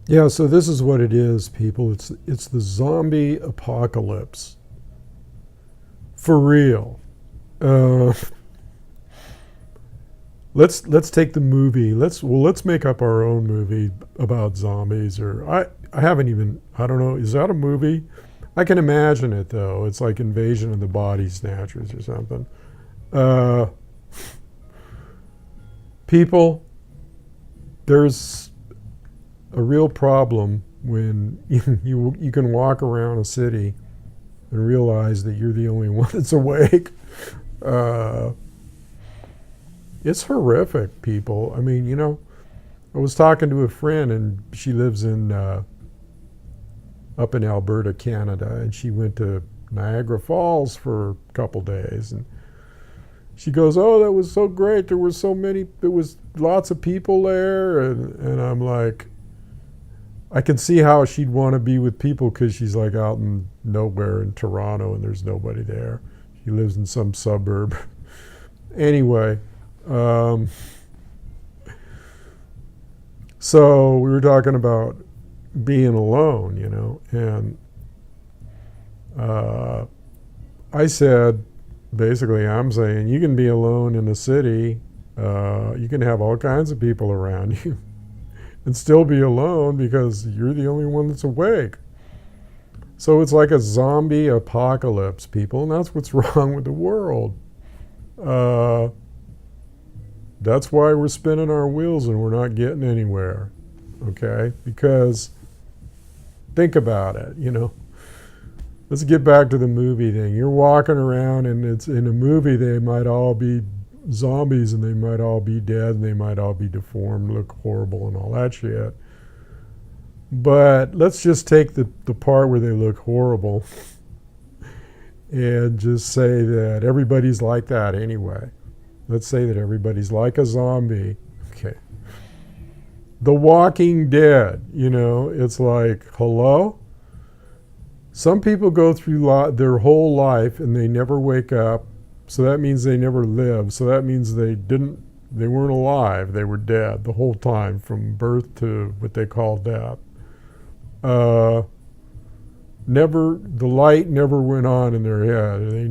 Yeah, so this is what it is, people. It's the zombie apocalypse. For real. Uh, let's take the movie. Let's make up our own movie about zombies. Or I haven't even, I don't know. Is that a movie? I can imagine it though. It's like Invasion of the Body Snatchers or something. Uh, People, there's a real problem when you can walk around a city and realize that you're the only one that's awake. Uh, it's horrific, people. I mean, I was talking to a friend, and she lives in up in Alberta, Canada, and she went to Niagara Falls for a couple days, and she goes, "Oh, that was so great. There were so many. There was lots of people there," and I'm like, I can see how she'd want to be with people because she's like out in nowhere in Toronto and there's nobody there. She lives in some suburb. Anyway, um, so we were talking about being alone, and uh, I said, basically, I'm saying you can be alone in a city. You can have all kinds of people around you and still be alone because you're the only one that's awake. So it's like a zombie apocalypse, people, and that's what's wrong with the world. Uh, that's why we're spinning our wheels and we're not getting anywhere, okay? Because think about it. Let's get back to the movie thing. You're walking around, and it's in a movie. They might all be zombies, and they might all be dead, and they might all be deformed, look horrible, and all that shit. But let's just take the part where they look horrible and just say that everybody's like that anyway. Let's say that everybody's like a zombie. Okay. The Walking Dead, it's like, hello? Some people go through their whole life and they never wake up. So that means they never lived. So that means they weren't alive. They were dead the whole time from birth to what they call death. Uh, the light never went on in their head. They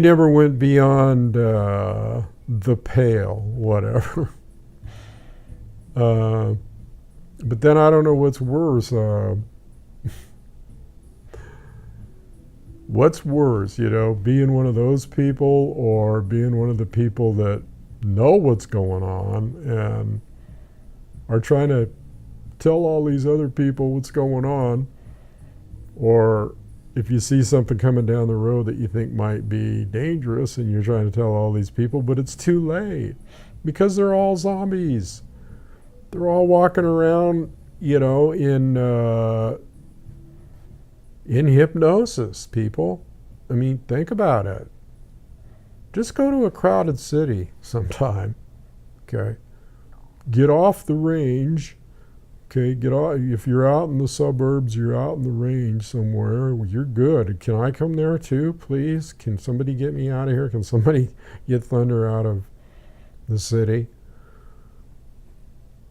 never went beyond the pale, whatever. Uh, but then I don't know what's worse. What's worse, being one of those people or being one of the people that know what's going on and are trying to tell all these other people what's going on? Or if you see something coming down the road that you think might be dangerous and you're trying to tell all these people, but it's too late because they're all zombies. They're all walking around, in hypnosis, people. I mean, think about it. Just go to a crowded city sometime, okay? Get off the range, okay? Get off. If you're out in the suburbs, you're out in the range somewhere, you're good. Can I come there too, please? Can somebody get me out of here? Can somebody get Thunder out of the city?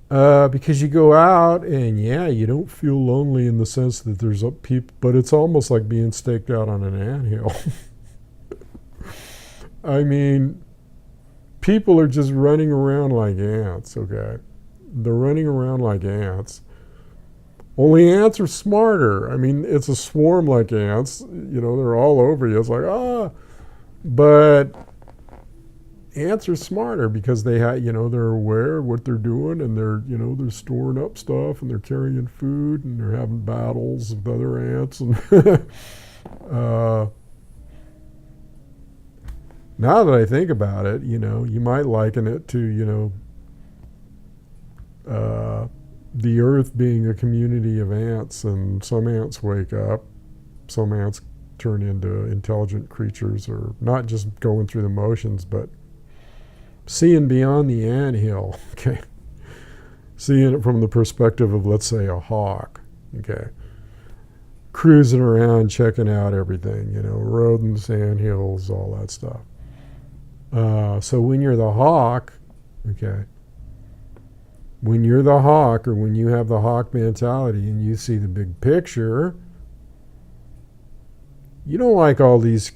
Because you go out and yeah, you don't feel lonely in the sense that there's people, but it's almost like being staked out on an anthill. I mean, people are just running around like ants, okay? They're running around like ants. Only ants are smarter. I mean, it's a swarm like ants. They're all over you. It's like, but ants are smarter because they're aware of what they're doing, and they're storing up stuff, and they're carrying food, and they're having battles with other ants. And now that I think about it, you might liken it to the earth being a community of ants, and some ants wake up, some ants turn into intelligent creatures, or not just going through the motions, but seeing beyond the anthill, okay? Seeing it from the perspective of, let's say, a hawk, okay? Cruising around, checking out everything, rodents, anthills, all that stuff. So when you're the hawk, okay, when you're the hawk, or when you have the hawk mentality and you see the big picture, you don't like all these,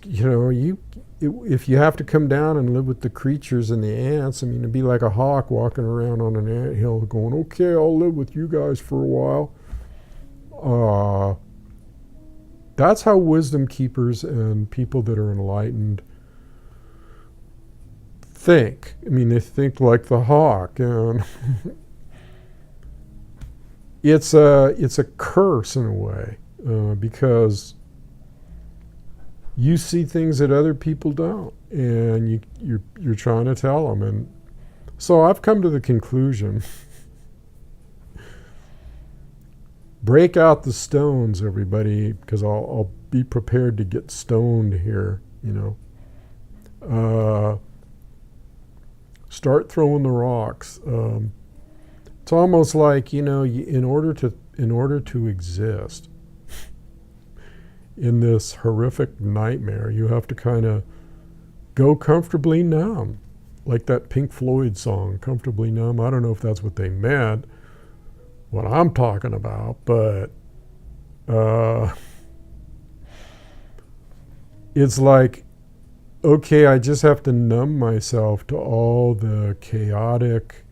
if you have to come down and live with the creatures and the ants, I mean, it'd be like a hawk walking around on an anthill going, okay, I'll live with you guys for a while. That's how wisdom keepers and people that are enlightened think. I mean, they think like the hawk, and it's a curse in a way, because you see things that other people don't, and you're trying to tell them. And so I've come to the conclusion: break out the stones, everybody, because I'll be prepared to get stoned here. Start throwing the rocks. It's almost like, in order to exist in this horrific nightmare, you have to kind of go comfortably numb, like that Pink Floyd song, "Comfortably Numb." I don't know if that's what they meant, what I'm talking about, but it's like, okay, I just have to numb myself to all the chaotic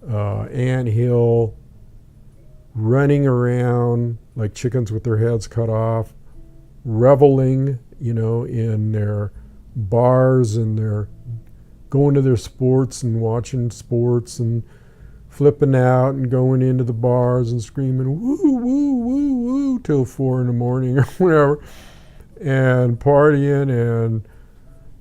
anthill running around like chickens with their heads cut off, reveling, in their bars, and they're going to their sports and watching sports and flipping out and going into the bars and screaming woo, woo, woo, woo till 4 a.m. or whatever, and partying and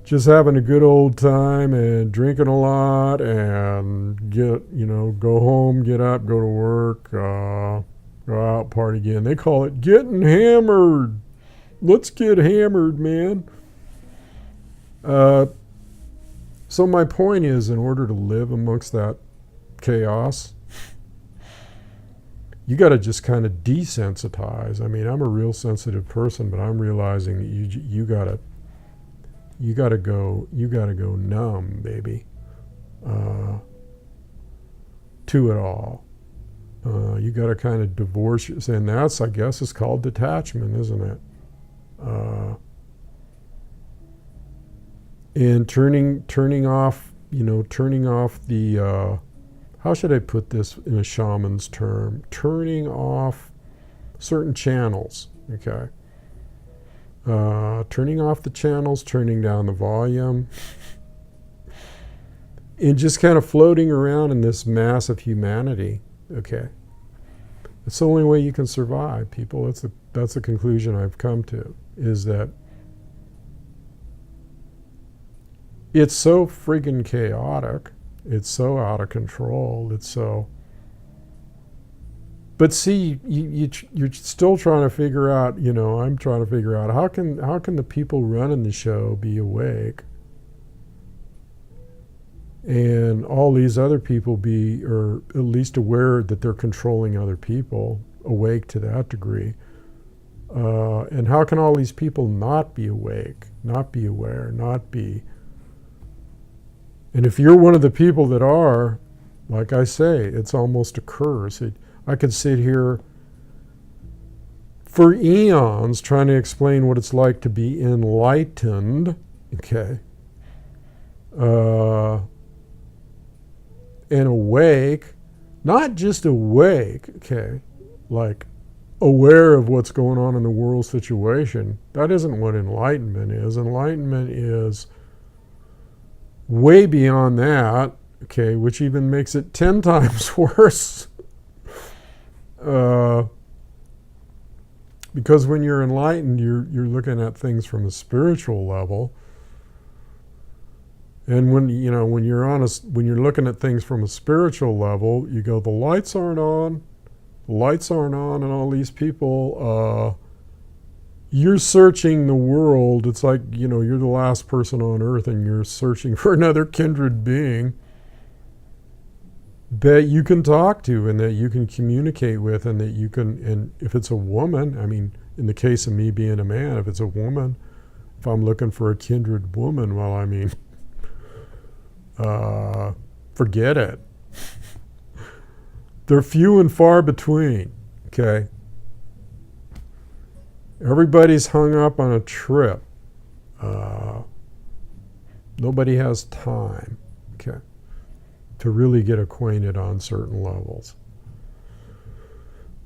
just having a good old time and drinking a lot, and go home, get up, go to work, go out, party again. They call it getting hammered. Let's get hammered, man. So my point is, in order to live amongst that chaos, you got to just kind of desensitize. I mean, I'm a real sensitive person, but I'm realizing that you got to go numb, baby, to it all. You got to kind of divorce yourself, and that's, I guess, is called detachment, isn't it? And turning off the, how should I put this in a shaman's term? Turning off certain channels, okay? Turning off the channels, turning down the volume, and just kind of floating around in this mass of humanity, okay? It's the only way you can survive, people. That's the conclusion I've come to, is that it's so friggin' chaotic, it's so out of control, it's so... But see, you're still trying to figure out, I'm trying to figure out, how can the people running the show be awake, and all these other people be, or at least aware that they're controlling other people, awake to that degree? And how can all these people not be awake, not be aware, not be... And if you're one of the people that are, like I say, it's almost a curse. I could sit here for eons trying to explain what it's like to be enlightened, okay, and awake, not just awake, okay, like aware of what's going on in the world situation. That isn't what enlightenment is. Enlightenment is way beyond that, okay, which even makes it 10 times worse. Because when you're enlightened, you're looking at things from a spiritual level, and when you're looking at things from a spiritual level, you go, the lights aren't on, and all these people, you're searching the world. It's like, you're the last person on earth, and you're searching for another kindred being that you can talk to, and that you can communicate with, and that you can, and if it's a woman, I mean, in the case of me being a man, if it's a woman, if I'm looking for a kindred woman, well, I mean, forget it. They're few and far between, okay? Everybody's hung up on a trip. Nobody has time, okay, to really get acquainted on certain levels.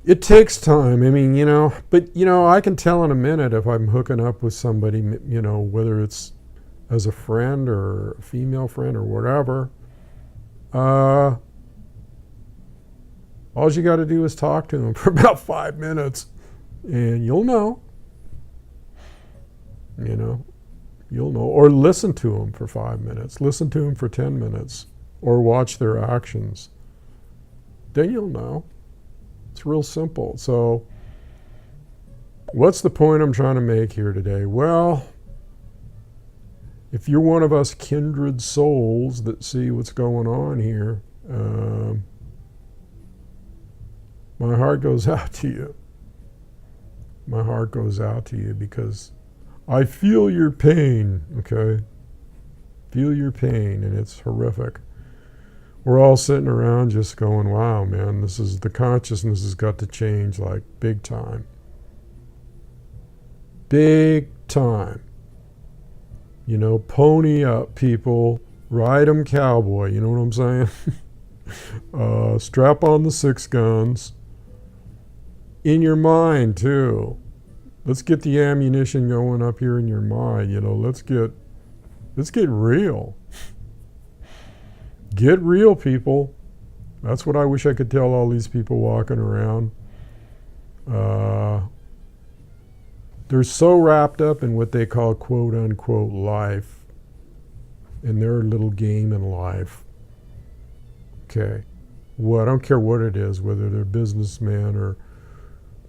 It takes time. I mean, but, I can tell in a minute if I'm hooking up with somebody, whether it's as a friend or a female friend or whatever. All you got to do is talk to them for about 5 minutes, and you'll know. You'll know. Or listen to them for 5 minutes. Listen to them for 10 minutes. Or watch their actions. Then you'll know. It's real simple. So, what's the point I'm trying to make here today? Well, if you're one of us kindred souls that see what's going on here, my heart goes out to you. My heart goes out to you because I feel your pain, okay? Feel your pain, and it's horrific. We're all sitting around just going, wow, man, the consciousness has got to change, like, big time. Big time. Pony up, people. Ride 'em cowboy, you know what I'm saying? Strap on the 6 guns. In your mind, too. Let's get the ammunition going up here in your mind. Let's get real. Get real, people. That's what I wish I could tell all these people walking around. They're so wrapped up in what they call quote unquote life, in their little game in life. Okay. I don't care what it is, whether they're businessman or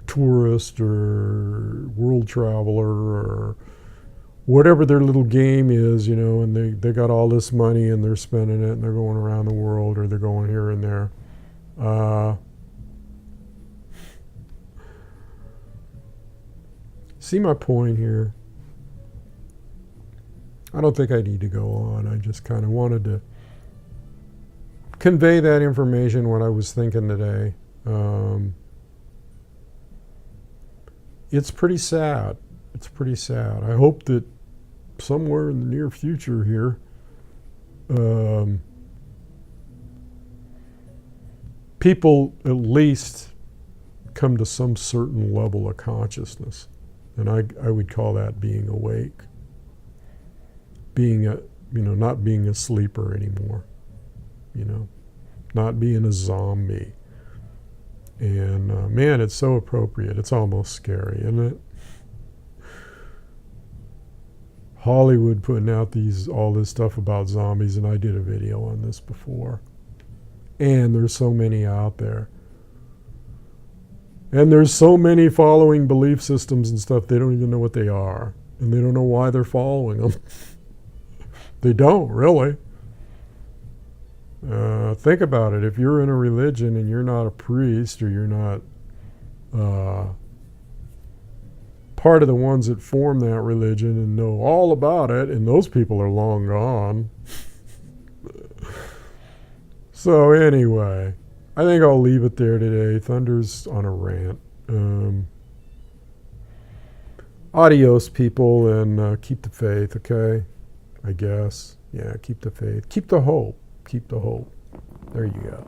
tourist or world traveler or whatever their little game is, and they got all this money and they're spending it and they're going around the world or they're going here and there. See my point here? I don't think I need to go on. I just kind of wanted to convey that information, what I was thinking today. It's pretty sad. It's pretty sad. I hope that somewhere in the near future here, people at least come to some certain level of consciousness. And I would call that being awake. Not being a sleeper anymore. Not being a zombie. And man, it's so appropriate. It's almost scary, isn't it? Hollywood putting out all this stuff about zombies, and I did a video on this before. And there's so many out there. And there's so many following belief systems and stuff, they don't even know what they are. And they don't know why they're following them. They don't, really. Think about it. If you're in a religion and you're not a priest or you're not part of the ones that form that religion and know all about it, and those people are long gone. So anyway, I think I'll leave it there today. Thunder's on a rant. Adios, people, and keep the faith, okay? I guess. Yeah, keep the faith. Keep the hope. Keep the hope. There you go.